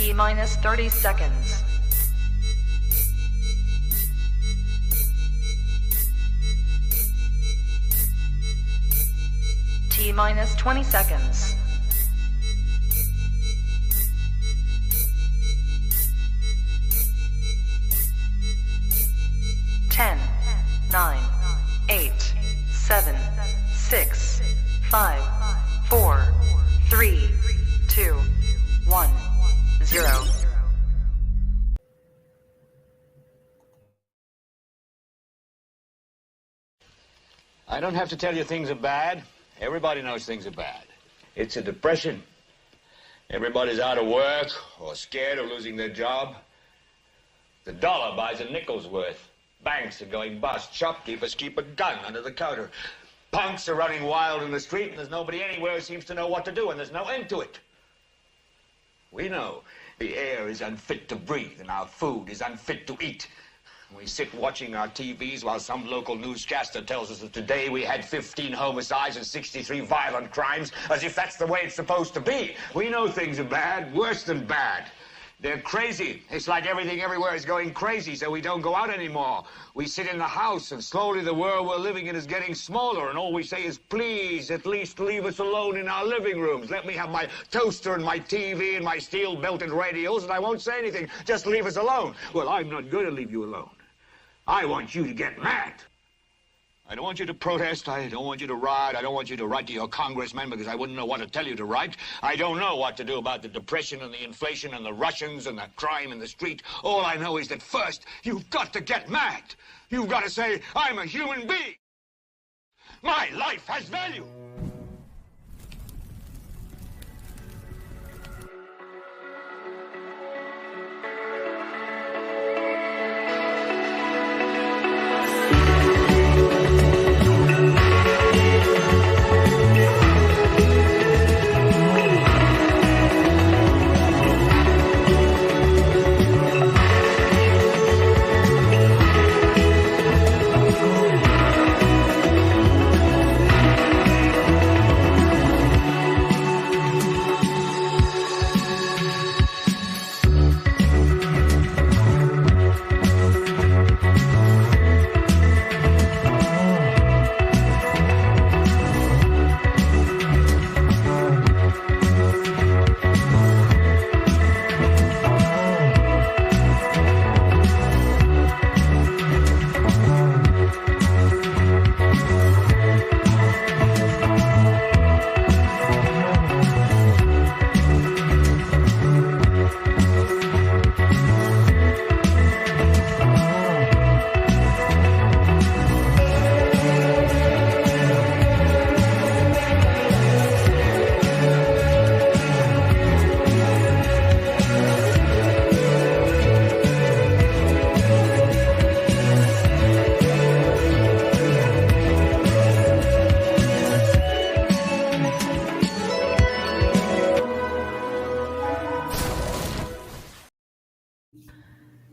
T-minus 30 seconds. T-minus 20 seconds. 10, 9, 8, 7, 6, 5, 4, 3, 2, 1, 0. I don't have to tell you things are bad. Everybody knows things are bad. It's a depression. Everybody's out of work or scared of losing their job. The dollar buys a nickel's worth. Banks are going bust. Shopkeepers keep a gun under the counter. Punks are running wild in the street, and there's nobody anywhere who seems to know what to do, and there's no end to it. We know the air is unfit to breathe, and our food is unfit to eat. We sit watching our TVs while some local newscaster tells us that today we had 15 homicides and 63 violent crimes, as if that's the way it's supposed to be. We know things are bad, worse than bad. They're crazy. It's like everything everywhere is going crazy, so we don't go out anymore. We sit in the house, and slowly the world we're living in is getting smaller, and all we say is, please, at least leave us alone in our living rooms. Let me have my toaster and my TV and my steel-belted radios, and I won't say anything. Just leave us alone. Well, I'm not going to leave you alone. I want you to get mad. I don't want you to protest. I don't want you to riot. I don't want you to write to your congressman because I wouldn't know what to tell you to write. I don't know what to do about the depression and the inflation and the Russians and the crime in the street. All I know is that first, you've got to get mad. You've got to say, I'm a human being. My life has value.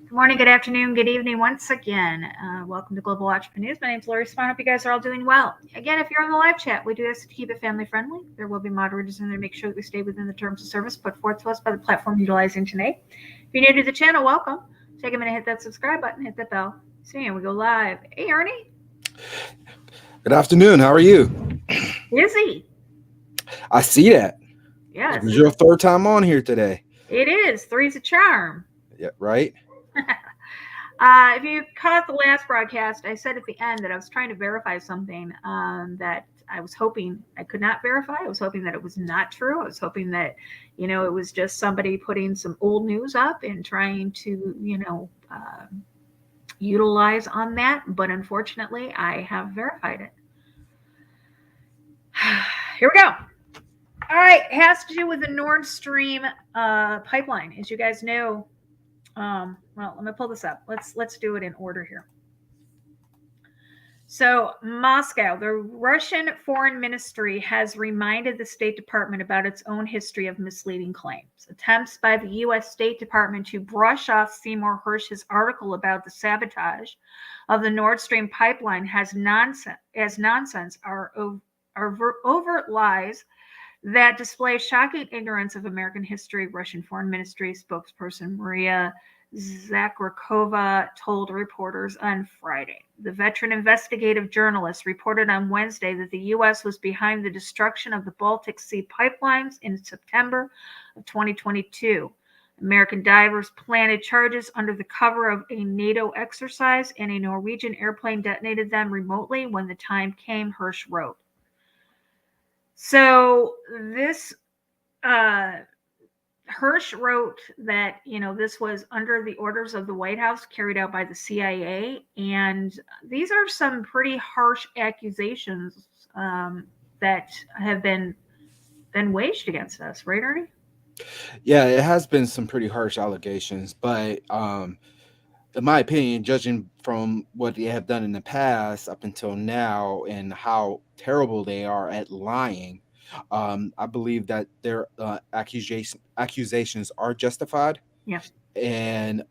Good morning, good afternoon, good evening once again. Welcome to Global Watch News. My name is Lori Spahn. Hope you guys are all doing well. Again, if you're on the live chat, we do ask to keep it family friendly. There will be moderators in there to make sure that we stay within the terms of service put forth to us by the platform utilizing today. If you're new to the channel, welcome. Take a minute, hit that subscribe button, hit that bell. See, and we go live. Hey, Ernie. Good afternoon. How are you? Busy. I see that. Yes. It's your third time on here today. It is. Three's a charm. Yeah, right? If you caught the last broadcast, I said at the end that I was trying to verify something that I was hoping I could not verify. I was hoping that it was not true. I was hoping that, it was just somebody putting some old news up and trying to, utilize on that. But unfortunately, I have verified it. Here we go. All right. It has to do with the Nord Stream pipeline. As you guys know, well, let me pull this up. Let's do it in order here. So Moscow, the Russian Foreign Ministry has reminded the State Department about its own history of misleading claims. Attempts by the U.S. State Department to brush off Seymour Hersh's article about the sabotage of the Nord Stream pipeline as nonsense are overt lies that displays shocking ignorance of American history, Russian Foreign Ministry spokesperson Maria Zakharkova told reporters on Friday. The veteran investigative journalist reported on Wednesday that the U.S. was behind the destruction of the Baltic Sea pipelines in September of 2022. American divers planted charges under the cover of a NATO exercise, and a Norwegian airplane detonated them remotely when the time came, Hirsch wrote. So this Hirsch wrote that, this was under the orders of the White House, carried out by the CIA, and these are some pretty harsh accusations that have been waged against us, right, Ernie? Yeah, it has been some pretty harsh allegations, but in my opinion, judging from what they have done in the past up until now and how terrible they are at lying, I believe that their accusations are justified. Yeah. And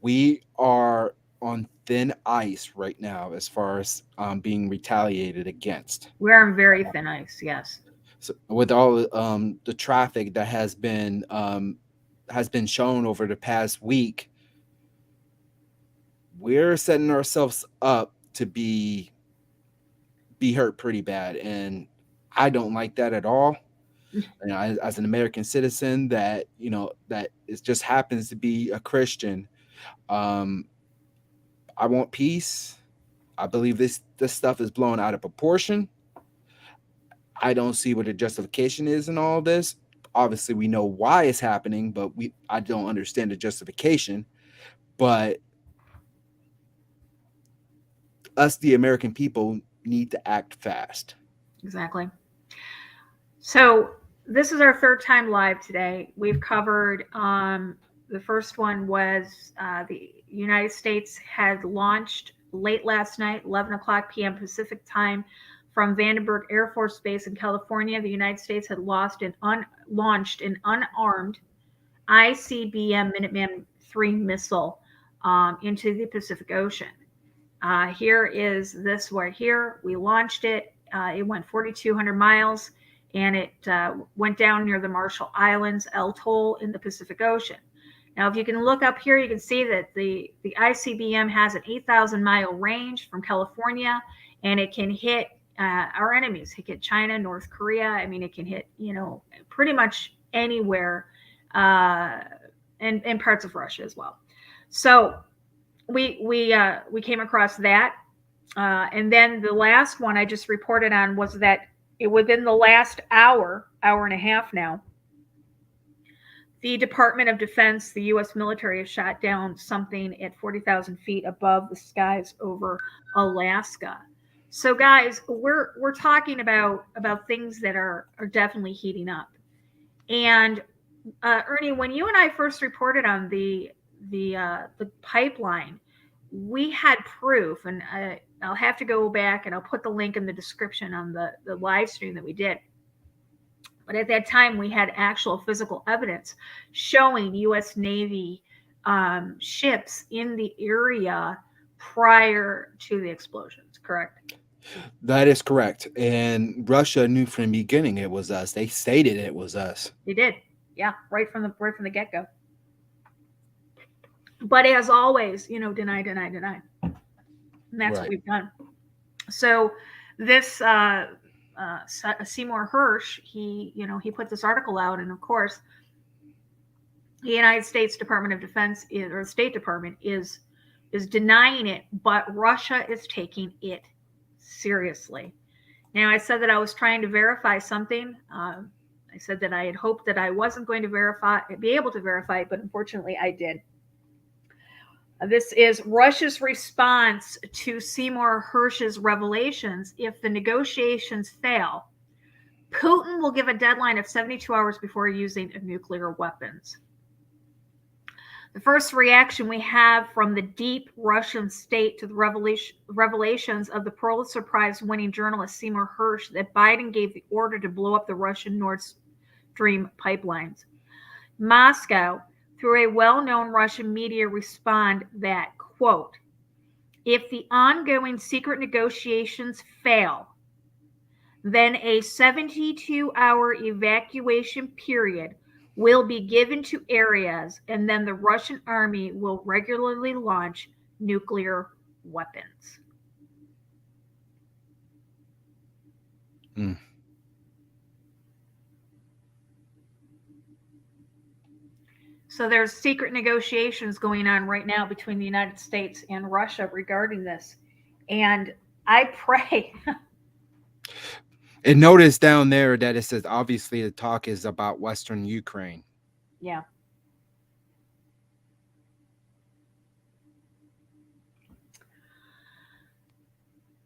we are on thin ice right now as far as being retaliated against. We're on very thin ice, yes. So with all the traffic that has been shown over the past week, we're setting ourselves up to be hurt pretty bad, and I don't like that at all. As an American citizen that it just happens to be a Christian, I want peace. I believe this stuff is blown out of proportion. I don't see what the justification is in all this. Obviously, we know why it's happening, but I don't understand the justification. But us, the American people, need to act fast. Exactly. So this is our third time live today. We've covered, the first one was the United States had launched late last night, 11 o'clock p.m. Pacific time, from Vandenberg Air Force Base in California. The United States had launched an unarmed ICBM Minuteman III missile into the Pacific Ocean. Here is this right here. We launched it. It went 4,200 miles, and it went down near the Marshall Islands, Atoll in the Pacific Ocean. Now, if you can look up here, you can see that the ICBM has an 8,000-mile range from California, and it can hit our enemies. It can hit China, North Korea. I mean, it can hit, pretty much anywhere, and parts of Russia as well. So we came across that, and then the last one I just reported on was that within the last hour and a half now, the Department of Defense, the U.S. military, has shot down something at 40,000 feet above the skies over Alaska. So, guys, we're talking about things that are definitely heating up. And Ernie, when you and I first reported on the pipeline, we had proof, and I'll have to go back and I'll put the link in the description on the live stream that we did. But at that time, we had actual physical evidence showing U.S. Navy ships in the area prior to the explosions, correct? That is correct. And Russia knew from the beginning it was us. They stated it was us. They did. Yeah, right from the get-go. But as always, deny. And that's right. What we've done. So this Seymour Hirsch, he put this article out, and of course, the United States Department of Defense or the State Department is denying it, but Russia is taking it seriously. Now, I said that I was trying to verify something. I said that I had hoped that I wasn't going to be able to verify it, but unfortunately, I did. This is Russia's response to Seymour Hirsch's revelations. If the negotiations fail, Putin will give a deadline of 72 hours before using nuclear weapons. The first reaction we have from the deep Russian state to the revelations of the Pulitzer Prize winning journalist Seymour Hirsch that Biden gave the order to blow up the Russian Nord Stream pipelines. Moscow, through a well-known Russian media, respond that, quote, if the ongoing secret negotiations fail, then a 72-hour evacuation period will be given to areas, and then the Russian army will regularly launch nuclear weapons. Mm. So there's secret negotiations going on right now between the United States and Russia regarding this. And I pray. And notice down there that it says obviously the talk is about Western Ukraine. Yeah.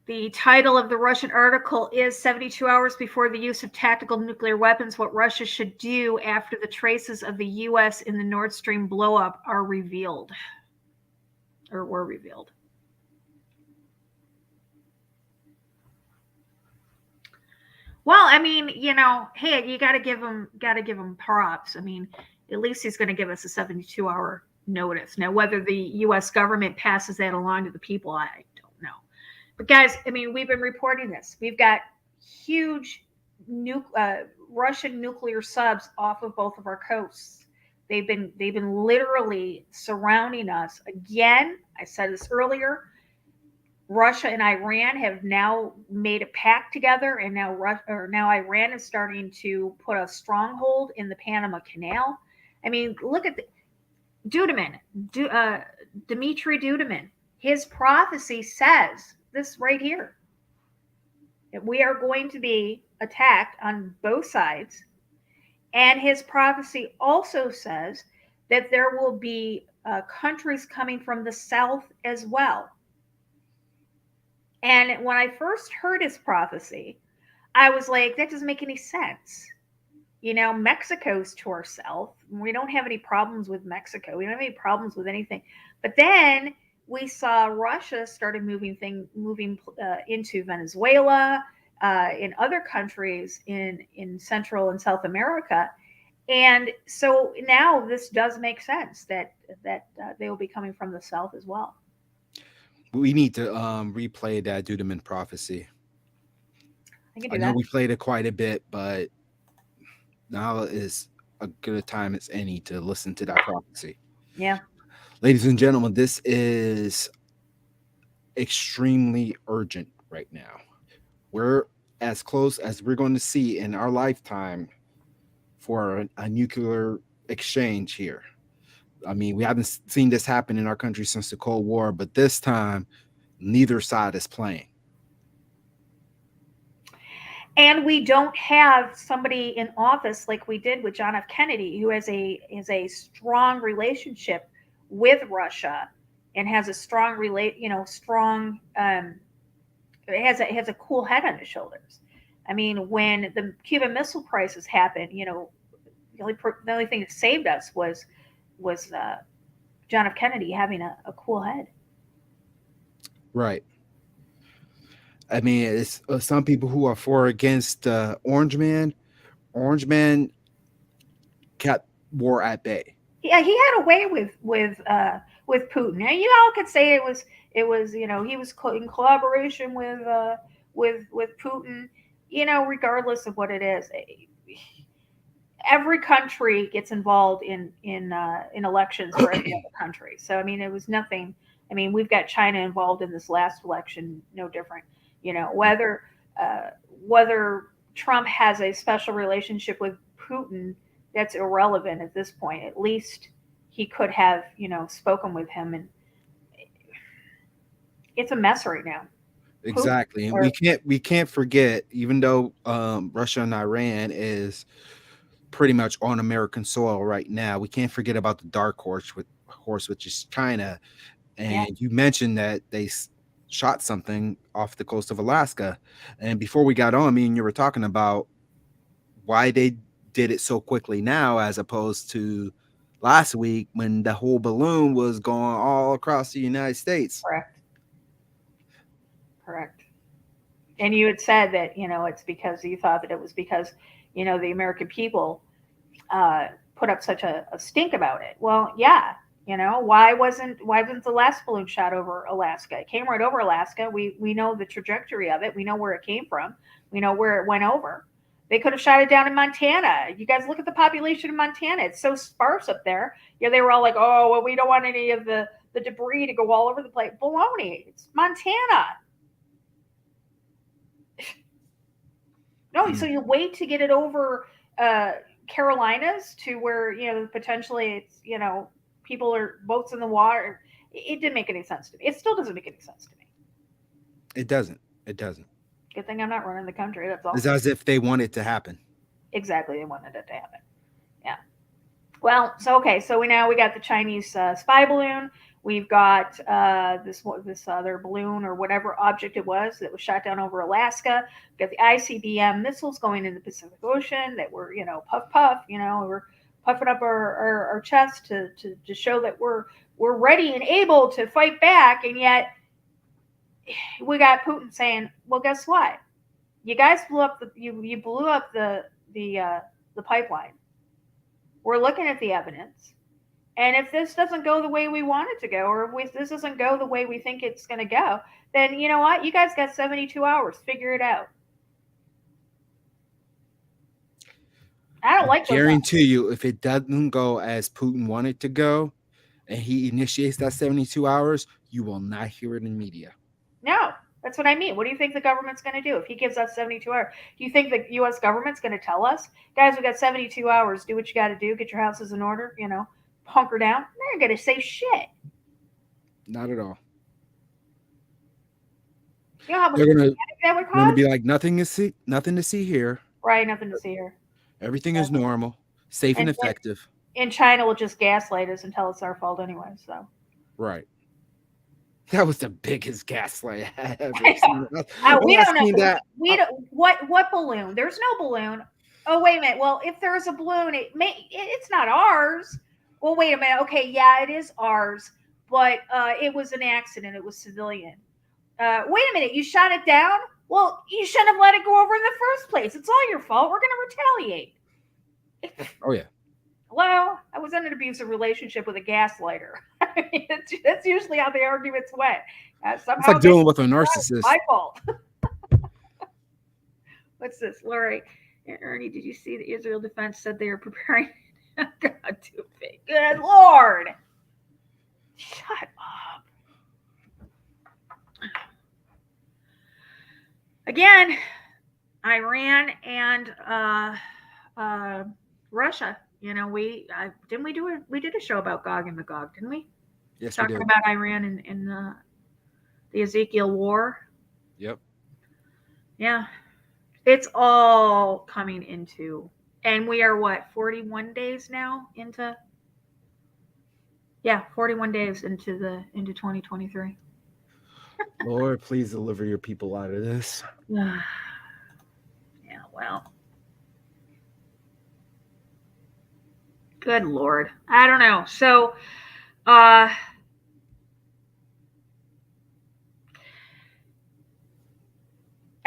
The title of the Russian article is 72 Hours Before the Use of Tactical Nuclear Weapons, What Russia Should Do After the Traces of the U.S. in the Nord Stream Blow-Up Are Revealed. Or were revealed. Well, I mean, hey, you got to give him props. I mean, at least he's going to give us a 72-hour notice. Now, whether the U.S. government passes that along to the people, I don't know. But guys, I mean, we've been reporting this. We've got huge Russian nuclear subs off of both of our coasts. They've been literally surrounding us. Again, I said this earlier. Russia and Iran have now made a pact together, and now Iran is starting to put a stronghold in the Panama Canal. I mean, look at Duduman, Dmitry Duduman. His prophecy says this right here: that we are going to be attacked on both sides, and his prophecy also says that there will be countries coming from the south as well. And when I first heard his prophecy, I was like, that doesn't make any sense. Mexico's to our south. We don't have any problems with Mexico. We don't have any problems with anything. But then we saw Russia started moving into Venezuela, in other countries in Central and South America. And so now this does make sense that they will be coming from the south as well. We need to replay that Dudeman prophecy. I know we played it quite a bit, but now is a good time as any to listen to that prophecy. Yeah. Ladies and gentlemen, this is extremely urgent right now. We're as close as we're going to see in our lifetime for a nuclear exchange here. I mean, we haven't seen this happen in our country since the Cold War, but this time, neither side is playing. And we don't have somebody in office like we did with John F. Kennedy, who has a strong relationship with Russia and has a strong has a cool head on his shoulders. I mean, when the Cuban Missile Crisis happened, the only thing that saved us was John F. Kennedy having a cool head. Right. I mean, it's some people who are for or against Orange Man. Orange Man kept war at bay. Yeah, he had a way with Putin. Now, you all could say it was he was in collaboration with Putin. Regardless of what it is, every country gets involved in elections for every other country. So I mean, it was nothing. I mean, we've got China involved in this last election, no different. Whether Trump has a special relationship with Putin, that's irrelevant at this point. At least he could have, spoken with him, and it's a mess right now. Exactly, and we can't forget, even though Russia and Iran is pretty much on American soil right now, we can't forget about the dark horse, which is China. And you mentioned that they shot something off the coast of Alaska, and before we got on, me and you were talking about why they did it so quickly now as opposed to last week when the whole balloon was going all across the United States. Correct. And you had said that, it's because you thought that it was because, the American people put up such a stink about it. Well, yeah, You know, why wasn't the last balloon shot over Alaska? It came right over Alaska. We know the trajectory of it. We know where it came from. We know where it went over. They could have shot it down in Montana. You guys look at the population of Montana. It's so sparse up there. Yeah, they were all like, "Oh, well, we don't want any of the debris to go all over the place." Baloney. It's Montana. No, so you wait to get it over uh, Carolinas to where potentially it's people are boats in the water. It didn't make any sense to me. It still doesn't make any sense to me. It doesn't. It doesn't. Good thing I'm not running the country. That's all. It's as if they want it to happen. Exactly, they wanted it to happen. Yeah. Well, so okay, so we got the Chinese spy balloon. We've got this other balloon or whatever object it was that was shot down over Alaska. We've got the ICBM missiles going in the Pacific Ocean that were puff puff. We're puffing up our chest to show that we're ready and able to fight back, and yet we got Putin saying, "Well, guess what? You guys blew up you blew up the pipeline. We're looking at the evidence. And if this doesn't go the way we want it to go, or if this doesn't go the way we think it's going to go, then you know what? You guys got 72 hours. Figure it out." I don't like those Guarantee you, if it doesn't go as Putin wanted to go, and he initiates that 72 hours, you will not hear it in media. No, that's what I mean. What do you think the government's going to do if he gives us 72 hours? Do you think the U.S. government's going to tell us, guys, we got 72 hours. Do what you got to do. Get your houses in order. Hunker down. They're going to say shit. Not at all. You know how much They're gonna that would cost? be like nothing to see here. Right, nothing to see here. Everything is normal, safe and effective. And China will just gaslight us and tell it's our fault anyway. So Right. That was the biggest gaslight I ever seen. we don't know that. We don't. What balloon? There's no balloon. Oh, wait a minute. Well, if there's a balloon, it's not ours. Well, wait a minute. Okay, yeah, it is ours, but it was an accident. It was civilian. Wait a minute. You shot it down? Well, you shouldn't have let it go over in the first place. It's all your fault. We're going to retaliate. Oh, yeah. Hello? I was in an abusive relationship with a gaslighter. I mean, that's usually how the arguments went. Somehow it's like dealing with a narcissist. My fault. What's this? Lori, Ernie, did you see the Israel defense said they are preparing? God, too big. Good Lord. Shut up. Again, Iran and Russia. We did a show about Gog and Magog, didn't we? Yes, Talking we did. about Iran and the Ezekiel War. Yep. Yeah, it's all coming into, and we are 41 days now into. Yeah, 41 days into 2023. Lord, please deliver your people out of this. Yeah, well. Good Lord. I don't know. So, I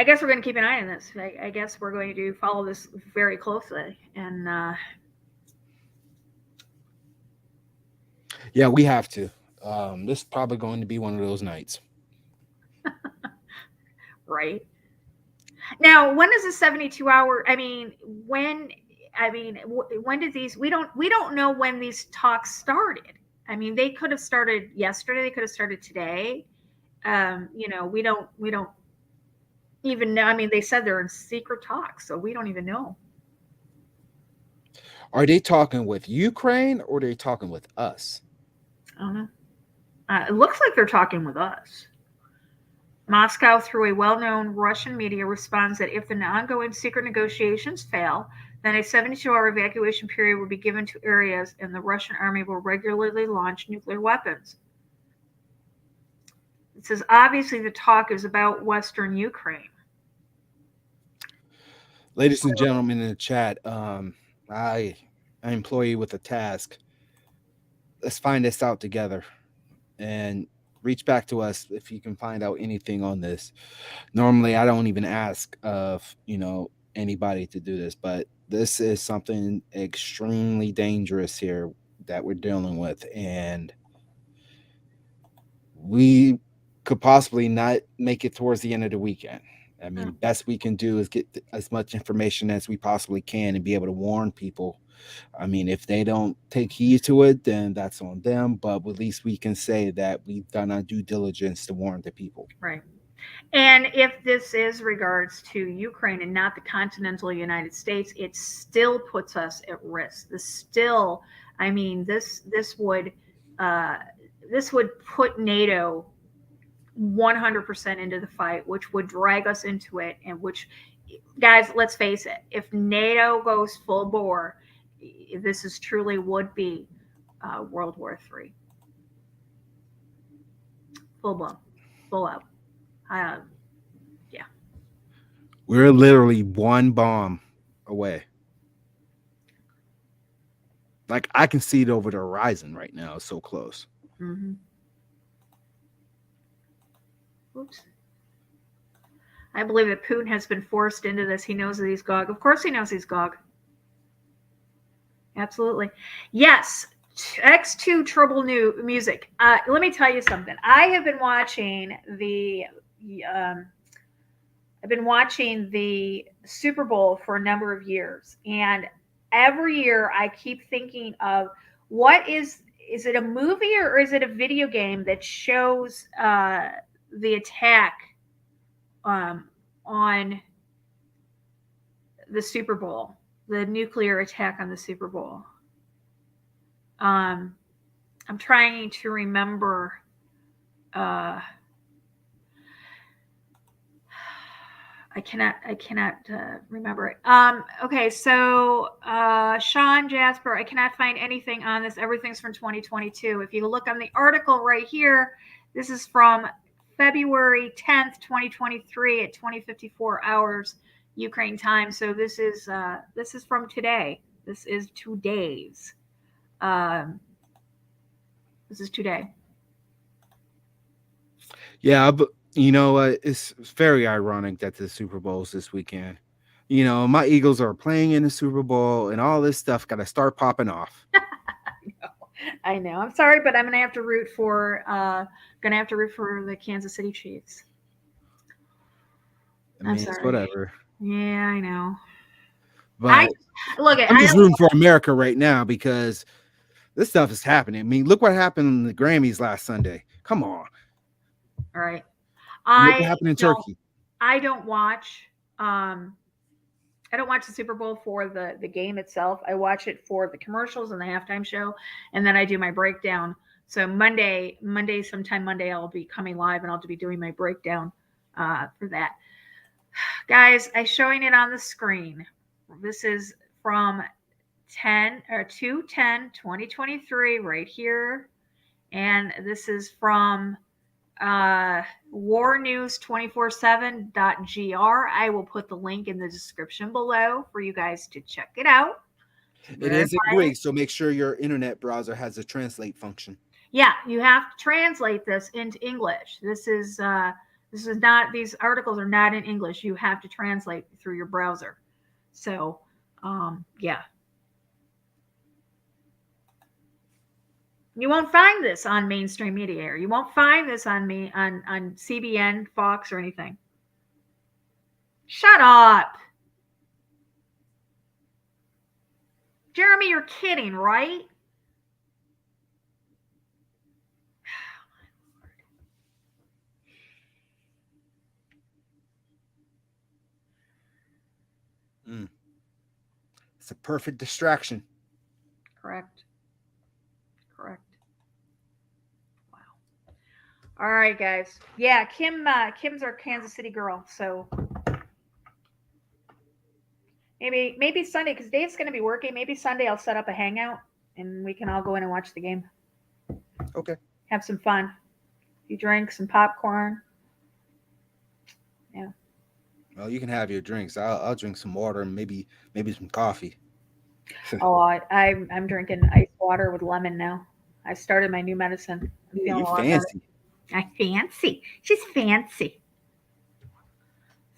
guess we're going to keep an eye on this. I guess we're going to follow this very closely. And yeah, we have to. This is probably going to be one of those nights. Right. Now, when is the 72-hour? When did these? We don't know when these talks started. They could have started yesterday. They could have started today. We don't even know. They said they're in secret talks, so we don't even know. Are they talking with Ukraine or are they talking with us? I don't know. It looks like they're talking with us. Moscow, through a well-known Russian media, responds that if the ongoing secret negotiations fail, then a 72-hour evacuation period will be given to areas, and the Russian army will regularly launch nuclear weapons. It says, obviously, the talk is about Western Ukraine. Ladies and gentlemen in the chat, I employ you with a task. Let's find this out together and reach back to us if you can find out anything on this. Normally, I don't even ask of anybody to do this, but this is something extremely dangerous here that we're dealing with, and we could possibly not make it towards the end of the weekend. I mean, best we can do is get as much information as we possibly can and be able to warn people. I mean, if they don't take heed to it, then that's on them. But at least we can say that we've done our due diligence to warn the people. Right. And if this is regards to Ukraine and not the continental United States, it still puts us at risk. I mean, this would put NATO 100% into the fight, which would drag us into it. And which, guys, let's face it, if NATO goes full bore, this is truly would be World War III, full blown, full out. Yeah. We're literally one bomb away. Like, I can see it over the horizon right now. It's so close. Mm-hmm. Oops. I believe that Putin has been forced into this. He knows that he's GOG. Of course he knows he's GOG. Absolutely. Yes. X2 Trouble New Music. Let me tell you something. I have been watching the Super Bowl for a number of years, and every year I keep thinking of what is it a movie or is it a video game that shows the attack on the Super Bowl, the nuclear attack on the Super Bowl. I'm trying to remember. I cannot remember it. Okay, so Sean Jasper, I cannot find anything on this. Everything's from 2022. If you look on the article right here, this is from February 10th, 2023 at 20:54 hours Ukraine time. So this is from today. This is today's. This is today. Yeah, but it's very ironic that the Super Bowl is this weekend. My Eagles are playing in the Super Bowl, and all this stuff got to start popping off. I know. I'm sorry, but I'm gonna have to root for the Kansas City Chiefs. I'm sorry. It's whatever. Yeah, I know. But I'm just rooting for America right now because this stuff is happening. I mean, look what happened in the Grammys last Sunday. Come on. All right. Look what happened in Turkey. I don't watch the Super Bowl for the game itself. I watch it for the commercials and the halftime show, and then I do my breakdown. So sometime Monday, I'll be coming live and I'll be doing my breakdown for that. Guys, I'm showing it on the screen. This is from 2/10/2023 right here, and this is from warnews247.gr. I will put the link in the description below for you guys to check it out. It is in Greek, so make sure your internet browser has a translate function. Yeah, you have to translate this into English. This is not, these articles are not in English. You have to translate through your browser. So, yeah. You won't find this on mainstream media, or you won't find this on CBN, Fox, or anything. Shut up. Jeremy, you're kidding, right? It's a perfect distraction. Correct. Wow. All right, guys. Yeah, Kim's our Kansas City girl, so maybe Sunday, because Dave's going to be working. Maybe Sunday I'll set up a hangout and we can all go in and watch the game. Okay. Have some fun. A few drinks, some popcorn. Yeah. Well, you can have your drinks. I'll drink some water and maybe some coffee. Oh, I'm drinking ice water with lemon now. I started my new medicine. I'm feeling you fancy. I fancy. She's fancy.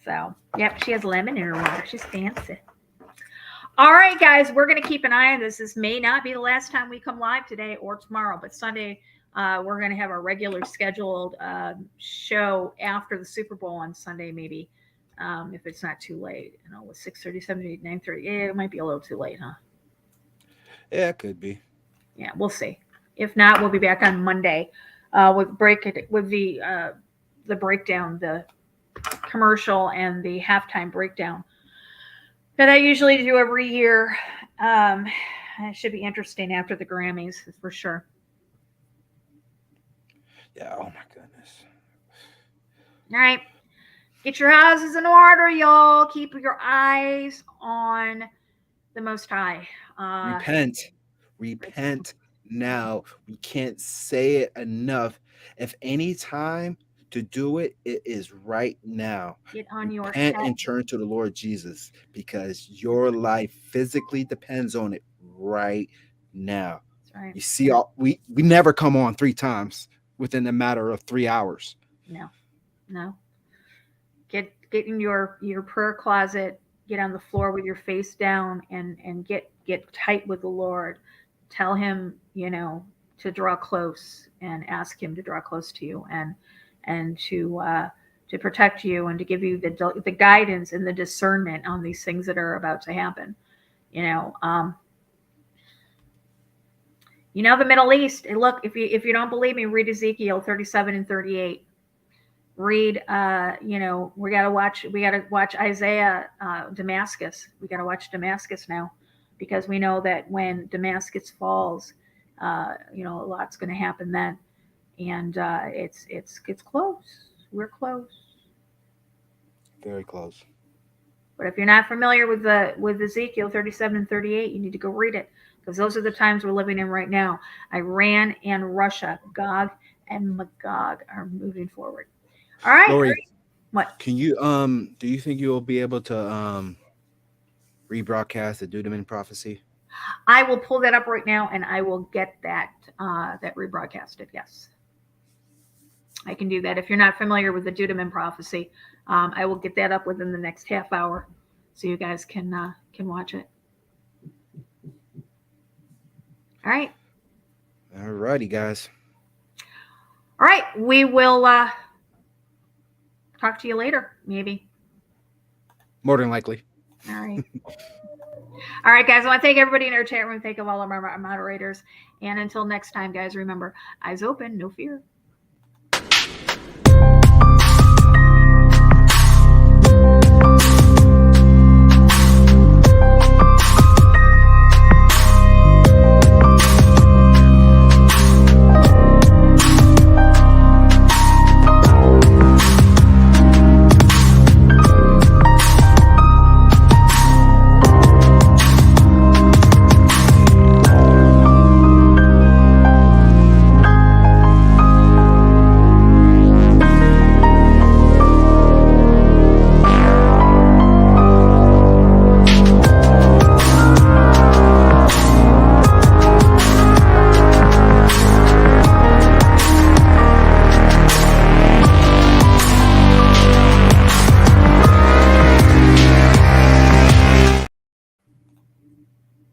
So, yep, she has lemon in her water. She's fancy. All right, guys, we're going to keep an eye on this. This may not be the last time we come live today or tomorrow, but Sunday we're going to have a regular scheduled show after the Super Bowl on Sunday, maybe, if it's not too late. You know, with 6:30, 7:30, 9:30. It might be a little too late, huh? Yeah, it could be. Yeah, we'll see. If not, we'll be back on Monday with the breakdown, the commercial and the halftime breakdown that I usually do every year. It should be interesting after the Grammys for sure. Yeah. Oh my goodness. All right. Get your houses in order, y'all. Keep your eyes on the Most High. Repent now. We can't say it enough. If any time to do it, it is right now. Get on your Repent head. and turn to the Lord Jesus, because your life physically depends on it right now. That's right. You see, we never come on 3 times within a matter of 3 hours. No. Get in your prayer closet. Get on the floor with your face down and get tight with the Lord. Tell him, to draw close and ask him to draw close to you and to protect you and to give you the guidance and the discernment on these things that are about to happen. The Middle East. Look, if you don't believe me, read Ezekiel 37 and 38. Read, we gotta watch Isaiah, Damascus. We gotta watch Damascus now, because we know that when Damascus falls, a lot's going to happen then, and it's close. We're close. Very close. But if you're not familiar with Ezekiel 37 and 38, you need to go read it, because those are the times we're living in right now. Iran and Russia, Gog and Magog, are moving forward. All right. Lori, what can you do you think you'll be able to rebroadcast the Dudeman prophecy? I will pull that up right now, and I will get that rebroadcasted. Yes, I can do that. If you're not familiar with the Dudeman prophecy, I will get that up within the next half hour, so you guys can watch it. All right. All righty, guys. All right, we will talk to you later, maybe. More than likely. All right. All right, guys. I want to thank everybody in our chat room. Thank all of our moderators. And until next time, guys, remember, eyes open, no fear.